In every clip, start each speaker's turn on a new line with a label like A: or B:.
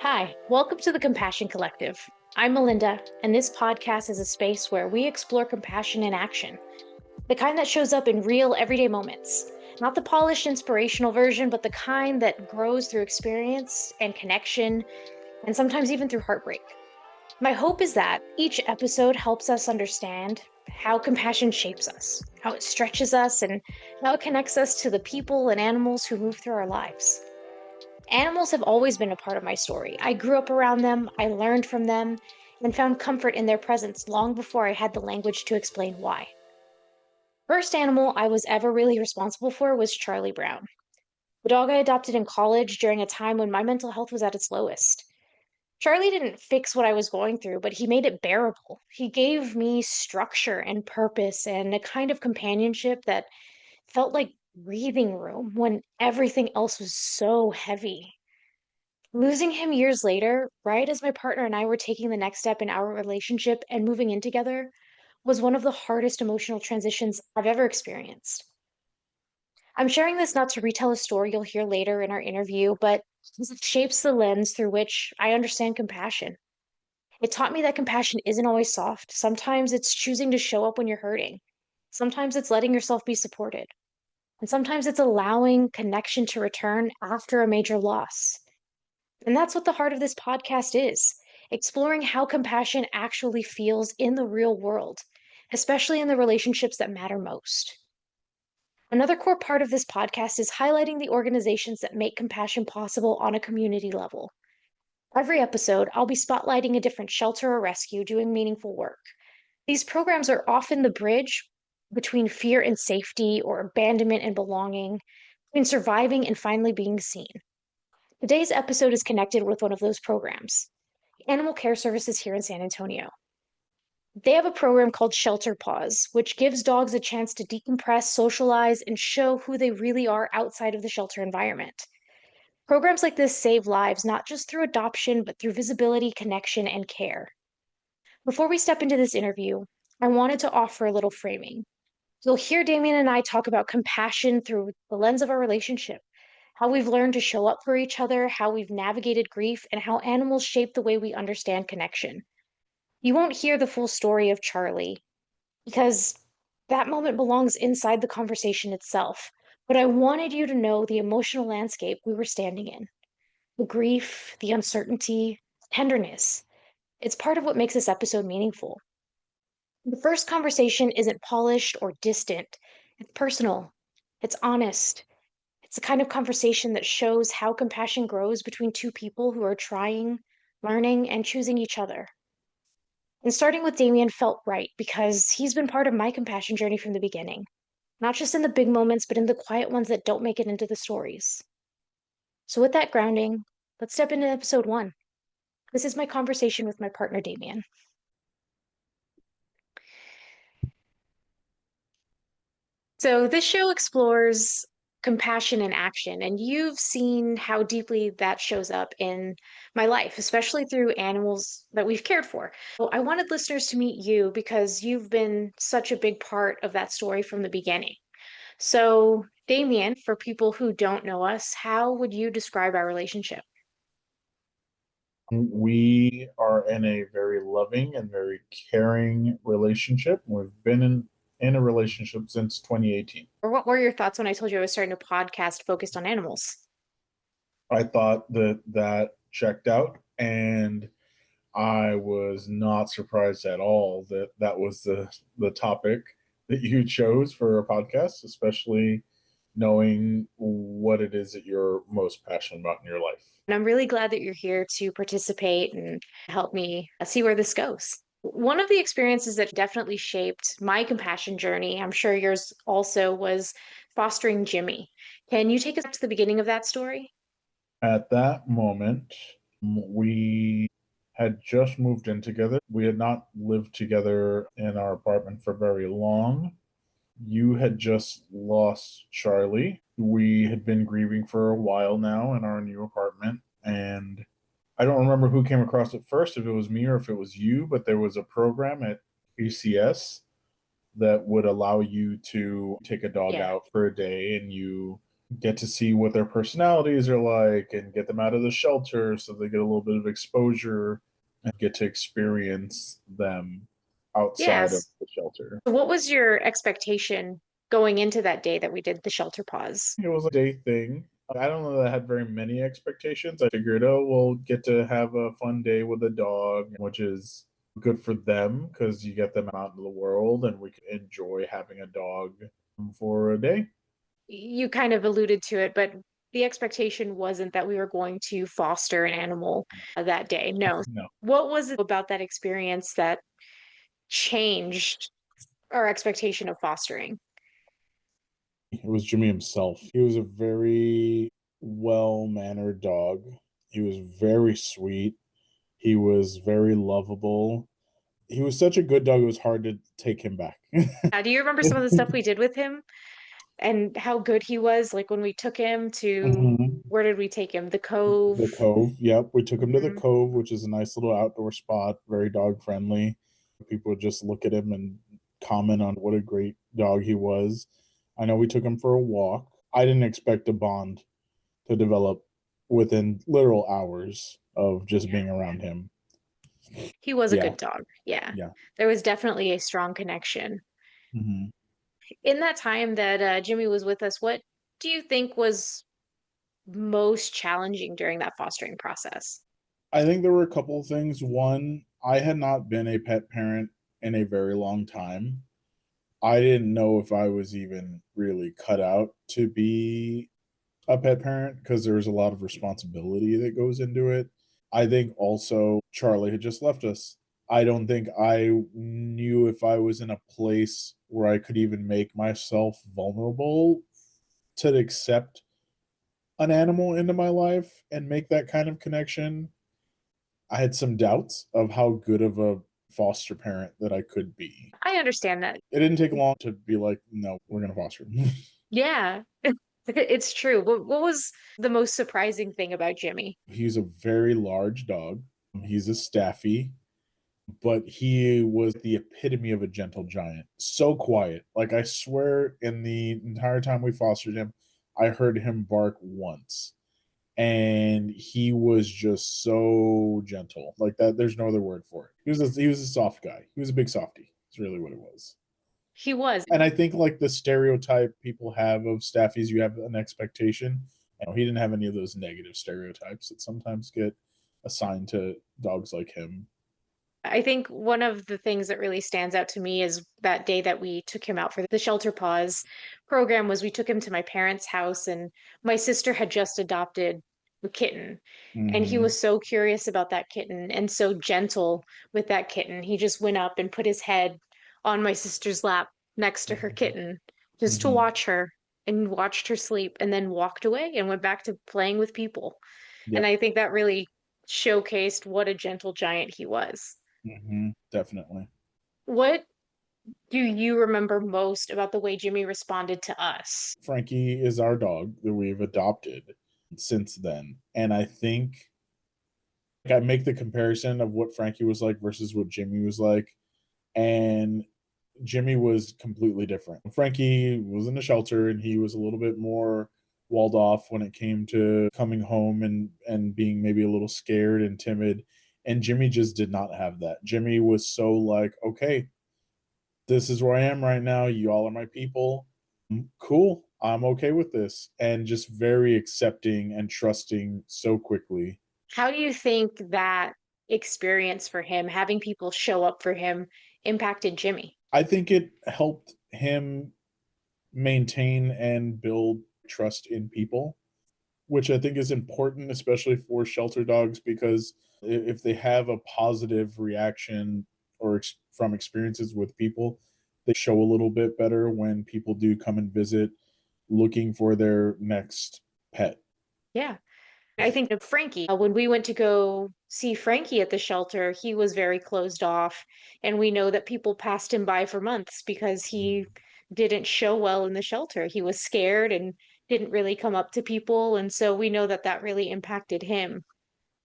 A: Hi, welcome to the Compassion Collective. I'm Melinda, and this podcast is a space where we explore compassion in action, the kind that shows up in real, everyday moments. Not the polished, inspirational version, but the kind that grows through experience and connection, and sometimes even through heartbreak. My hope is that each episode helps us understand how compassion shapes us, how it stretches us, and how it connects us to the people and animals who move through our lives. Animals have always been a part of my story. I grew up around them, I learned from them, and found comfort in their presence long before I had the language to explain why. First animal I was ever really responsible for was Charlie Brown, the dog I adopted in college during a time when my mental health was at its lowest. Charlie didn't fix what I was going through, but he made it bearable. He gave me structure and purpose and a kind of companionship that felt like breathing room when everything else was so heavy. Losing him years later, right as my partner and I were taking the next step in our relationship and moving in together, was one of the hardest emotional transitions I've ever experienced. I'm sharing this not to retell a story you'll hear later in our interview, but because it shapes the lens through which I understand compassion. It taught me that compassion isn't always soft. Sometimes it's choosing to show up when you're hurting. Sometimes it's letting yourself be supported. And sometimes it's allowing connection to return after a major loss. And that's what the heart of this podcast is, exploring how compassion actually feels in the real world, especially in the relationships that matter most. Another core part of this podcast is highlighting the organizations that make compassion possible on a community level. Every episode, I'll be spotlighting a different shelter or rescue doing meaningful work. These programs are often the bridge between fear and safety, or abandonment and belonging, between surviving and finally being seen. Today's episode is connected with one of those programs, Animal Care Services here in San Antonio. They have a program called Shelter Pause, which gives dogs a chance to decompress, socialize, and show who they really are outside of the shelter environment. Programs like this save lives not just through adoption, but through visibility, connection, and care. Before we step into this interview, I wanted to offer a little framing. You'll hear Damien and I talk about compassion through the lens of our relationship, how we've learned to show up for each other, how we've navigated grief, and how animals shape the way we understand connection. You won't hear the full story of Charlie because that moment belongs inside the conversation itself. But I wanted you to know the emotional landscape we were standing in, the grief, the uncertainty, tenderness. It's part of what makes this episode meaningful. The first conversation isn't polished or distant, it's personal, it's honest. It's the kind of conversation that shows how compassion grows between two people who are trying, learning, and choosing each other. And starting with Damien felt right because he's been part of my compassion journey from the beginning, not just in the big moments, but in the quiet ones that don't make it into the stories. So, with that grounding, let's step into episode one. This is my conversation with my partner, Damien. So, this show explores compassion in action, and you've seen how deeply that shows up in my life, especially through animals that we've cared for. So I wanted listeners to meet you because you've been such a big part of that story from the beginning. So, Damien, for people who don't know us, how would you describe our relationship?
B: We are in a very loving and very caring relationship. We've been in a relationship since 2018.
A: Or what were your thoughts when I told you I was starting a podcast focused on animals?
B: I thought that checked out, and I was not surprised at all that that was the topic that you chose for a podcast, especially knowing what it is that you're most passionate about in your life.
A: And I'm really glad that you're here to participate and help me see where this goes. One of the experiences that definitely shaped my compassion journey, I'm sure yours also, was fostering Jimmy. Can you take us to the beginning of that story?
B: At that moment, we had just moved in together. We had not lived together in our apartment for very long. You had just lost Charlie. We had been grieving for a while now in our new apartment. And I don't remember who came across it first, if it was me or if it was you, but there was a program at ACS that would allow you to take a dog
A: Yeah.
B: out for a day and you get to see what their personalities are like and get them out of the shelter so they get a little bit of exposure and get to experience them outside of
A: Yes.
B: the shelter.
A: So what was your expectation going into that day that we did the shelter pause?
B: It was a day thing. I don't know that I had very many expectations. I figured, oh, we'll get to have a fun day with a dog, which is good for them because you get them out into the world and we can enjoy having a dog for a day.
A: You kind of alluded to it, but the expectation wasn't that we were going to foster an animal that day. No.
B: No,
A: What was it about that experience that changed our expectation of fostering?
B: it was Jimmy himself. He was a very well mannered dog. He was very sweet. He was very lovable. He was such a good dog, it was hard to take him back.
A: Do you remember some of the stuff we did with him and how good he was? Like when we took him to,
B: Mhm.
A: where did we take him? The Cove.
B: The Cove. Yep. We took him to the
A: Mhm.
B: Cove, which is a nice little outdoor spot, very dog friendly. People would just look at him and comment on what a great dog he was. I know we took him for a walk. I didn't expect a bond to develop within literal hours of just
A: Yeah.
B: being around him.
A: He was a
B: Yeah.
A: good dog. Yeah.
B: Yeah.
A: There was definitely a strong connection.
B: Hmm.
A: In that time that Jimmy was with us, what do you think was most challenging during that fostering process?
B: I think there were a couple of things. One, I had not been a pet parent in a very long time. I didn't know if I was even really cut out to be a pet parent because there's a lot of responsibility that goes into it. I think also Charlie had just left us. I don't think I knew if I was in a place where I could even make myself vulnerable to accept an animal into my life and make that kind of connection. I had some doubts of how good of a foster parent that I could be.
A: I understand that.
B: It didn't take long to be like, no, we're going to foster him.
A: Yeah, it's true. What was the most surprising thing about Jimmy?
B: He's a very large dog. He's a staffy, but he was the epitome of a gentle giant. So quiet. Like, I swear, in the entire time we fostered him, I heard him bark once. And he was just so gentle. Like that, there's no other word for it. He was a soft guy. He was a big softy. It's really what it was.
A: He was.
B: And I think like the stereotype people have of staffies, you have an expectation. And he didn't have any of those negative stereotypes that sometimes get assigned to dogs like him.
A: I think one of the things that really stands out to me is that day that we took him out for the Shelter Pause program was we took him to my parents' house and my sister had just adopted a kitten. And he
B: Mm-hmm.
A: was so curious about that kitten and so gentle with that kitten. He just went up and put his head on my sister's lap next to her kitten just to
B: Mm-hmm.
A: watch her and watched her sleep and then walked away and went back to playing with people. And
B: Yep.
A: I think that really showcased what a gentle giant he was.
B: Mm-hmm. Definitely.
A: What do you remember most about the way Jimmy responded to us?
B: Frankie is our dog that we've adopted since then. And I think I make the comparison of what Frankie was like versus what Jimmy was like. And Jimmy was completely different. Frankie was in a shelter and he was a little bit more walled off when it came to coming home and being maybe a little scared and timid. And Jimmy just did not have that. Jimmy was so like, okay, this is where I am right now. You all are my people. Cool. I'm okay with this. And just very accepting and trusting so quickly.
A: How do you think that experience for him, having people show up for him, impacted Jimmy?
B: I think it helped him maintain and build trust in people, which I think is important, especially for shelter dogs, because if they have a positive reaction or from experiences with people, they show a little bit better when people do come and visit looking for their next pet.
A: Yeah. I think of Frankie. When we went to go see Frankie at the shelter, he was very closed off. And we know that people passed him by for months because he didn't show well in the shelter. He was scared and didn't really come up to people. And so we know that that really impacted him.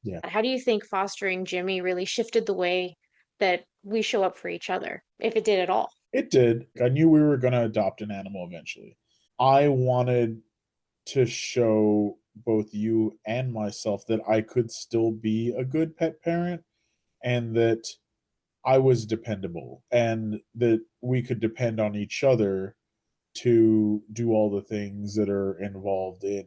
B: Yeah,
A: How do you think fostering Jimmy really shifted the way that we show up for each other, if it did at all?
B: it did. I knew we were going to adopt an animal eventually. I wanted to show both you and myself that I could still be a good pet parent and that I was dependable and that we could depend on each other to do all the things that are involved in,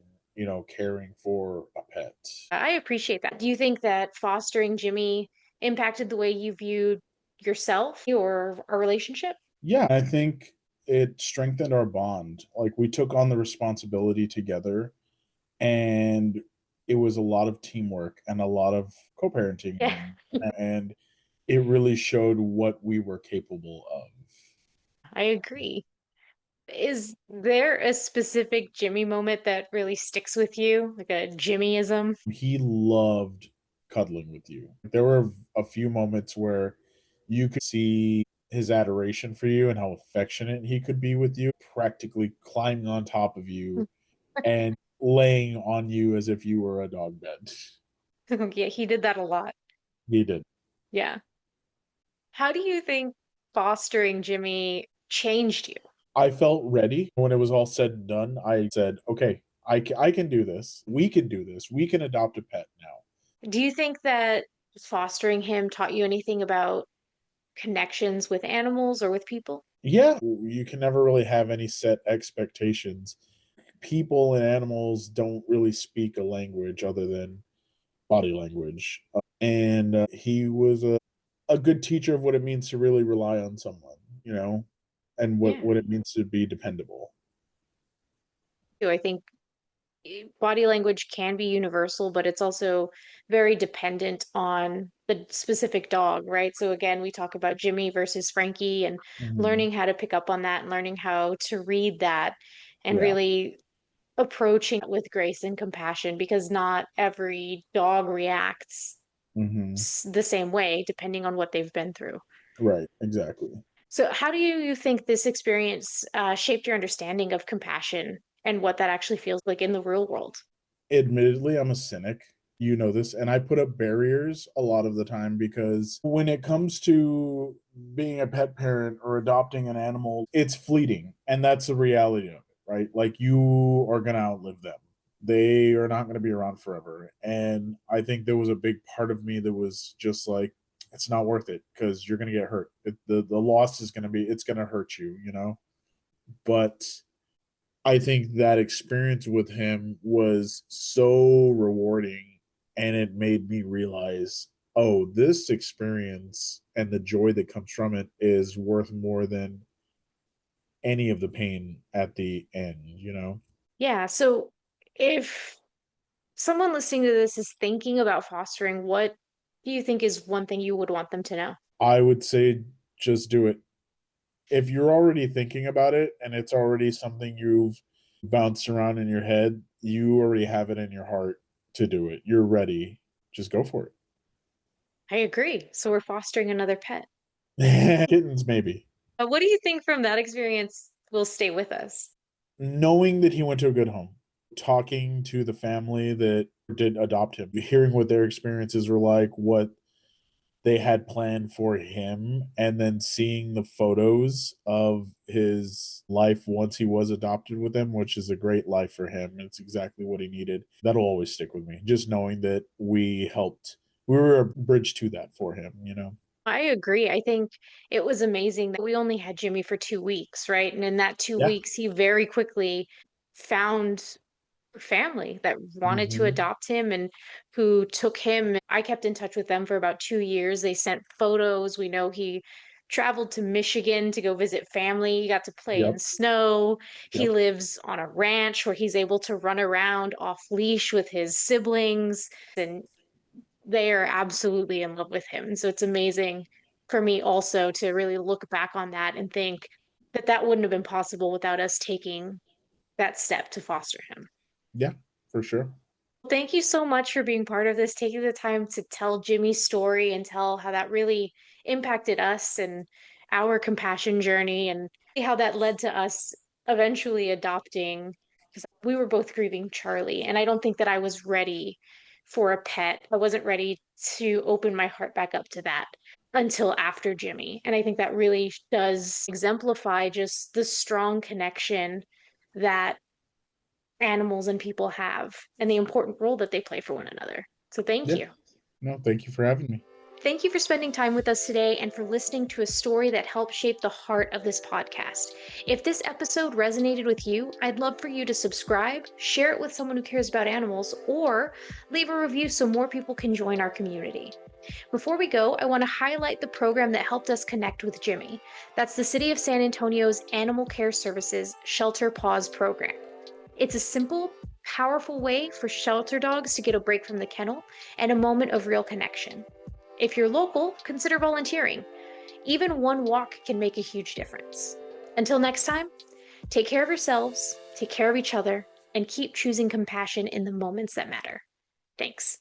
B: caring for a pet.
A: I appreciate that. Do you think that fostering Jimmy impacted the way you viewed yourself or a relationship?
B: Yeah, I think it strengthened our bond. Like we took on the responsibility together and it was a lot of teamwork and a lot of co-parenting
A: Yeah,
B: and it really showed what we were capable of.
A: I agree. Is there a specific Jimmy moment that really sticks with you, like a Jimmyism?
B: He loved cuddling with you. There were a few moments where you could see his adoration for you and how affectionate he could be with you, practically climbing on top of you and laying on you as if you were a dog bed.
A: Yeah, he did that a lot.
B: He did.
A: Yeah. How do you think fostering Jimmy changed you?
B: I felt ready when it was all said and done. I said, okay, I can do this. We can do this. We can adopt a pet now.
A: Do you think that fostering him taught you anything about connections with animals or with people?
B: Yeah, you can never really have any set expectations. People and animals don't really speak a language other than body language. And he was a good teacher of what it means to really rely on someone, and
A: Yeah.
B: what it means to be dependable.
A: So I think body language can be universal, but it's also very dependent on the specific dog, right? So again, we talk about Jimmy versus Frankie and
B: Mhm.
A: learning how to pick up on that and learning how to read that and
B: Yeah.
A: really approaching it with grace and compassion because not every dog reacts
B: Hmm.
A: the same way depending on what they've been through.
B: Right. Exactly.
A: So, how do you think this experience shaped your understanding of compassion and what that actually feels like in the real world?
B: Admittedly, I'm a cynic. You know this, and I put up barriers a lot of the time because when it comes to being a pet parent or adopting an animal, it's fleeting, and that's the reality of it, right? Like you are going to outlive them. They are not going to be around forever. And I think there was a big part of me that was just like, it's not worth it because you're going to get hurt. The loss is going to be, it's going to hurt you. But I think that experience with him was so rewarding and it made me realize, oh, this experience and the joy that comes from it is worth more than any of the pain at the end.
A: Yeah. So, if someone listening to this is thinking about fostering, what do you think is one thing you would want them to know?
B: I would say just do it. If you're already thinking about it and it's already something you've bounced around in your head, you already have it in your heart to do it. You're ready. Just go for
A: I agree. So, we're fostering another pet.
B: it. Kittens, maybe.
A: What do you think from that experience will stay with us?
B: Knowing that he went to a good home, talking to the family that did adopt him, hearing what their experiences were like, what they had planned for him, and then seeing the photos of his life once he was adopted with them, which is a great life for him. It's exactly what he needed. That'll always stick with me. Just knowing that we were a bridge to that for him.
A: I agree. I think it was amazing that we only had Jimmy for 2 weeks, right? And in that two
B: Yeah.
A: weeks, he very quickly found family that wanted to
B: Hmm.
A: adopt him and who took him. I kept in touch with them for about 2 years. They sent photos. We know he traveled to Michigan to go visit family. He got to play in
B: Yep.
A: snow. He
B: Yep.
A: lives on a ranch where he's able to run around off leash with his siblings. And they are absolutely in love with him. And so it's amazing for me also to really look back on that and think that that wouldn't have been possible without us taking that step to foster him.
B: Yeah, for sure.
A: Thank you so much for being part of this, taking the time to tell Jimmy's story and tell how that really impacted us and our compassion journey and how that led to us eventually adopting. Because we were both grieving Charlie, and I don't think that I was ready for a pet. I wasn't ready to open my heart back up to that until after Jimmy. And I think that really does exemplify just the strong connection that animals and people have and the important role that they play for one another. So thank
B: Yeah.
A: you.
B: No, thank you for having me.
A: Thank you for spending time with us today and for listening to a story that helped shape the heart of this podcast. If this episode resonated with you, I'd love for you to subscribe, share it with someone who cares about animals, or leave a review so more people can join our community. Before we go, I want to highlight the program that helped us connect with Jimmy. That's the City of San Antonio's Animal Care Services Shelter Pause program. It's a simple, powerful way for shelter dogs to get a break from the kennel and a moment of real connection. If you're local, consider volunteering. Even one walk can make a huge difference. Until next time, take care of yourselves, take care of each other, and keep choosing compassion in the moments that matter. Thanks.